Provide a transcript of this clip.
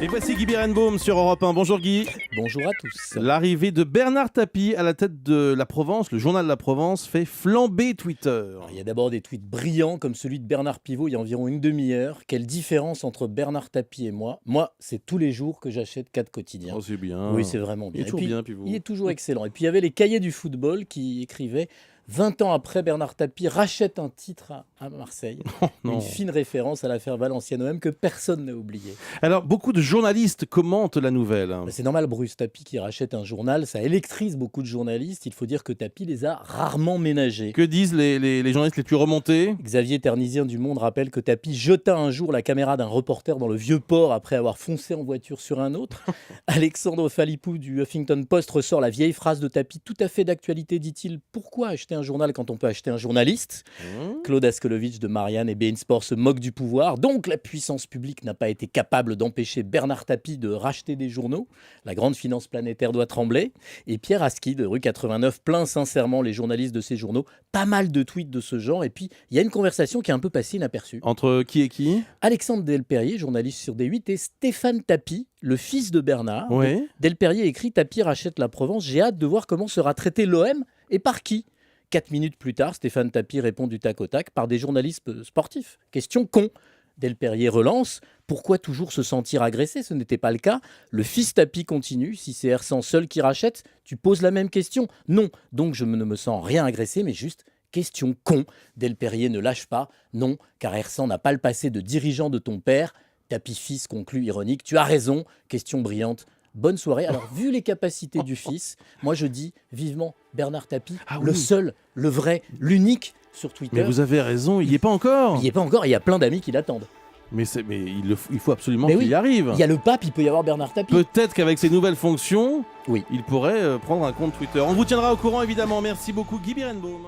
Et voici Guy Birenbaum sur Europe 1. Bonjour Guy. Bonjour à tous. L'arrivée de Bernard Tapie à la tête de La Provence, le journal de La Provence, fait flamber Twitter. Alors, il y a d'abord des tweets brillants comme celui de Bernard Pivot il y a environ une demi-heure. Quelle différence entre Bernard Tapie et moi. Moi, c'est tous les jours que j'achète 4 quotidiens. Oh, c'est bien. Oui, c'est vraiment Il bien. est toujours Et puis, bien, Pivot. il est toujours excellent. Et puis il y avait les cahiers du football qui écrivaient 20 ans après, Bernard Tapie rachète un titre à Marseille. Non. Une fine référence à l'affaire Valenciennes-OM que personne n'a oublié. Alors, beaucoup de journalistes commentent la nouvelle. C'est normal, Bruce Tapie qui rachète un journal, ça électrise beaucoup de journalistes. Il faut dire que Tapie les a rarement ménagés. Que disent les journalistes les plus remontés? Xavier Ternisien du Monde rappelle que Tapie jeta un jour la caméra d'un reporter dans le vieux port après avoir foncé en voiture sur un autre. Alexandre Phalippou du Huffington Post ressort la vieille phrase de Tapie tout à fait d'actualité, dit-il. Pourquoi acheter un journal quand on peut acheter un journaliste? Claude Askolovitch de Marianne et beIN Sport se moque du pouvoir. Donc la puissance publique n'a pas été capable d'empêcher Bernard Tapie de racheter des journaux. La grande finance planétaire doit trembler. Et Pierre Aski de rue 89 plaint sincèrement les journalistes de ces journaux. Pas mal de tweets de ce genre. Et puis il y a une conversation qui est un peu passée inaperçue. Entre qui et qui? Alexandre Delperrier, journaliste sur D8, et Stéphane Tapie, le fils de Bernard. Oui. Delperrier écrit « Tapie rachète la Provence, j'ai hâte de voir comment sera traité l'OM et par qui ?» 4 minutes plus tard, Stéphane Tapie répond du tac au tac par des journalistes sportifs. Question con. Delperrier relance. Pourquoi toujours se sentir agressé? Ce n'était pas le cas. Le fils Tapie continue. Si c'est Ersan seul qui rachète, tu poses la même question? Non. Donc je ne me sens rien agressé, mais juste question con. Delperrier ne lâche pas. Non, car Ersan n'a pas le passé de dirigeant de ton père. Tapie fils conclut ironique. Tu as raison. Question brillante. Bonne soirée. Alors, vu les capacités du fils, moi je dis vivement Bernard Tapie, le seul, le vrai, l'unique sur Twitter. Mais vous avez raison, il n'y est pas encore. Il n'y est pas encore, il y a plein d'amis qui l'attendent. Mais il faut absolument Mais qu'il oui, y arrive. Il y a le pape, il peut y avoir Bernard Tapie. Peut-être qu'avec ses nouvelles fonctions, Oui. il pourrait prendre un compte Twitter. On vous tiendra au courant évidemment. Merci beaucoup Guy Birenbaum.